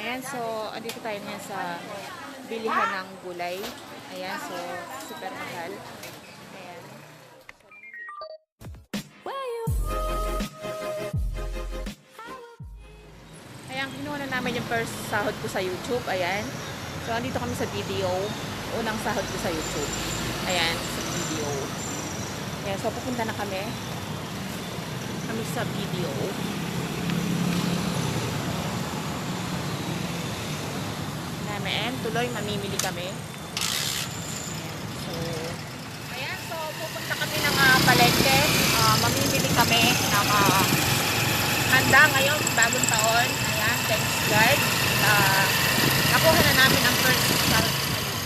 Ayan, so, andito tayo ngayon sa bilihan ng gulay. Ayan, so, super mahal. Ayan. Ayan, kinuha na namin yung first sahod ko sa YouTube. Ayan. So, andito kami sa video. Unang sahod ko sa YouTube. Ayan, sa video. Ayan, so, pupunta na kami. Kami sa video. Namin, tuloy, mamimili kami. Ayan, so, pupunta kami ng palengke. Mamimili kami ng handa ngayon, bagong taon. Ayan, thanks God. Nakuha na namin ang first sahod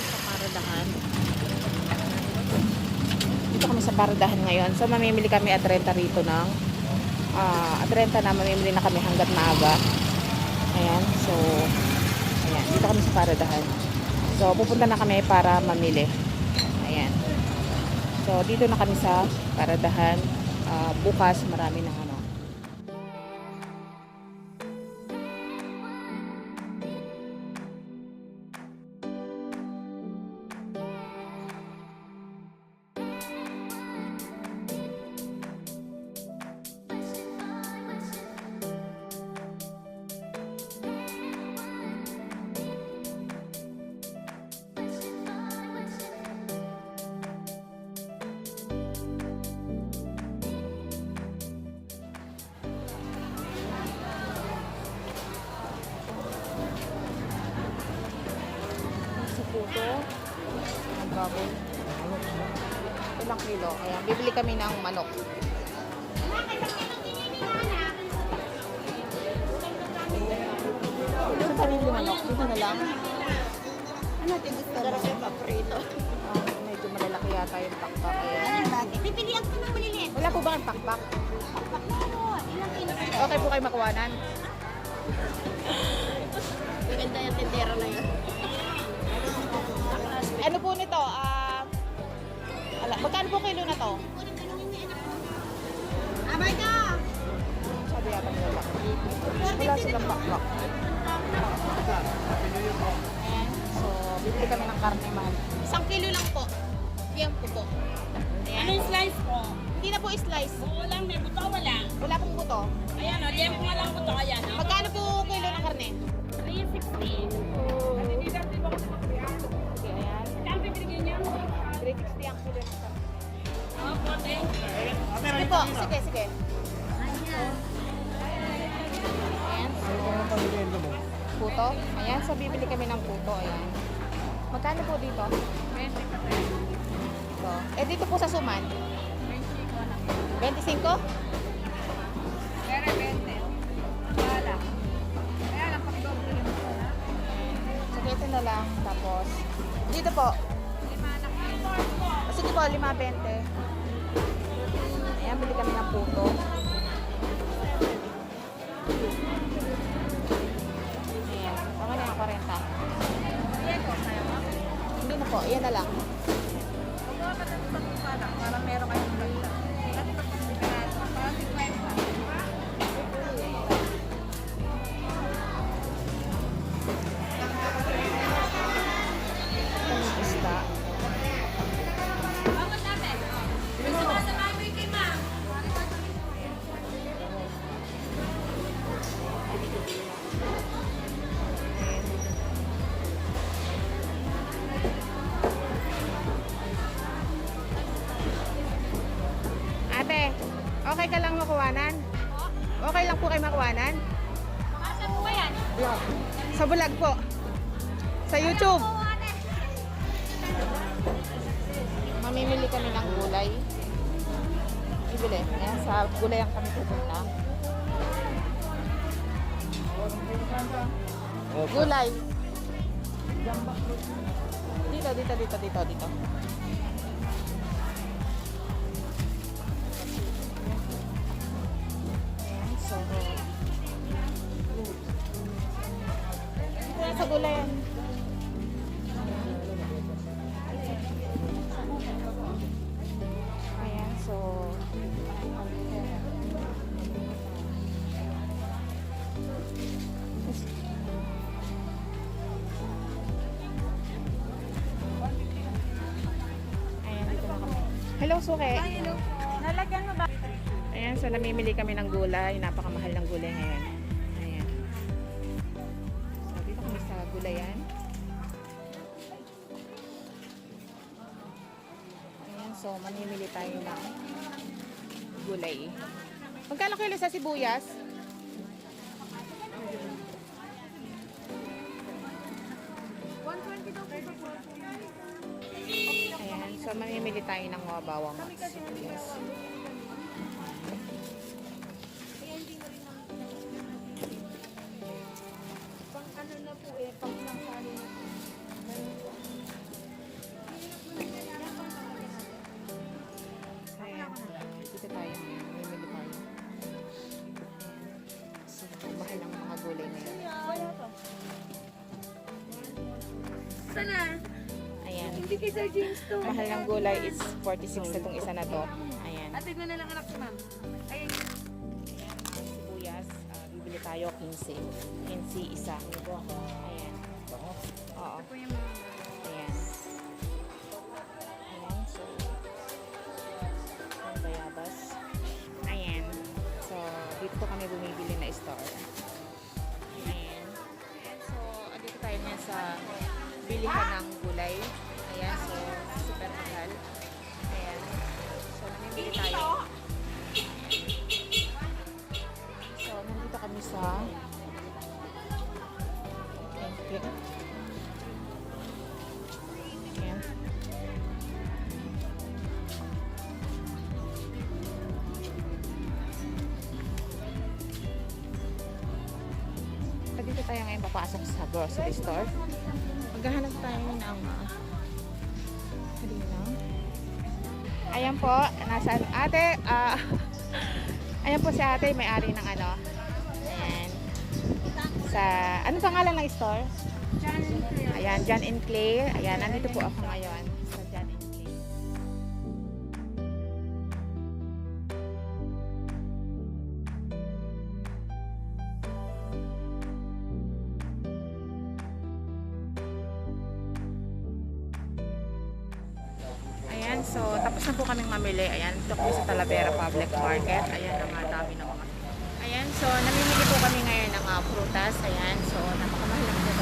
sa Paradahan. Dito kami sa Paradahan ngayon. So, mamimili kami at 30 rito ng at 30 na mamimili na kami hanggat maaga. Ayan, so ayan, dito kami sa Paradahan. So, pupunta na kami para mamili. Ayan. So, dito na kami sa Paradahan. Bukas, marami ng ano. Puto, ang baboy. Ilang kilo? Ayan, bibili kami ng manok. Saan tayo bibili manok? Dito na lang. Ano natin gusto mo? Sarap yung paprito. Medyo malalaki yata yung pakpak. Ayan. Ano bakit? Pipilihan ko ng maliliit. Wala po ba kayong pakpak? Pakpako. Ilang kilo sila? Okay po kayo makuwanan. Maganda yung tindera na yun. Ano po nito? Magkano po kilo na to? Abay ka! Sabi yata nila. Wala silang pakpak. Ayan. So, bibili kami ng karne mahal. 1 kilo lang po. Yan po. Ayan. Anong slice po? Hindi na po slice. Oo lang, may buto wala. Wala pong buto. Ayan o, liyan nga lang buto. Ayan o. Magkano po kilo ng karne? 360. Okay, ayan. Saan pipiliin niyo? 360 ang kilo ng karne. Opo, thank you. Sige po, sige. Ayan. Puto. Ayan, so bibili kami ng puto. Ayan. Magkano po dito? 20. Ito. Eh, dito po sa Suman? 25? Pero 20. Wala. Kaya lang pag-doble yung buto na. Sige, ito na lang. Tapos, dito po. Sige po, 5.20. Ayan, bili kami ng puto. Ayan, tama na yung 40. Hindi na po, ayan na lang. Para meron kayong basta. Para 50. Isda. Bakit natin? Gusto mo sa baboy kay ma'am? Ate, okay ka lang makuwanan? Okay lang po kayo makuwanan? Saan po ba yan? Sa vlog po. Sa YouTube. Mamimili kami ng gulay. Ibili. Ayan, sa gulay ang kami pupunta. Gulay. Dito. Ayan, so dito sa gulay. Ayan, so Hello, Suke. Hello po. Nalagyan mo ba? Ayan, so namimili kami ng gulay. Napakamahal ng gulay ngayon. Ayan. So, dito kami sa gulayan. Ayan, so mamimili tayo ng gulay. Magkano kilo sa sibuyas? Ayan, so mamimili tayo ng mga bawang at sibuyas. Pang ano na po eh, pang langsari na po. Ayan, dito tayo ngayon. Mamimili tayo. So, mahal ang mga gulay ngayon. Wala pa. Sana? Ayan. Hindi kay Sir James to. Mahal ng gulay is 46 na itong isa na to. Ayan. Atid mo na lang anak si ma'am. Ayun. Ayan, ang sibuyas. Bibili tayo 15. 15 isa. Ayan. Oo. Ito yung Ayan. Ayan. So, ang bayabas. Ayan. So, dito po kami bumibili na store. Ayan. Ayan. So, andito tayo ngayon sa bilihan ng gulay. Ayan. So, super mahal. Ayan. So, namimili tayo. So, nandito kami sa Ayan. Ayan. So, dito tayo ngayon papasok sa grocery store. Maghahanap tayo ng halina. Ayan po, nasa ate, ayan po si ate, may-ari ng ano. Ayan. Sa, anong pangalan ng store? John Cleo. Ayan, John and Clay. Ayan, nandito po ako ngayon sa John and Clay. Ayan, so tapos na po kaming mamili. Ayan, ito po sa Talavera Public Market. Ayan, ang dami ng mga. Ayan, so namimili po kami ngayon ng prutas. Ayan, so napakamahal lang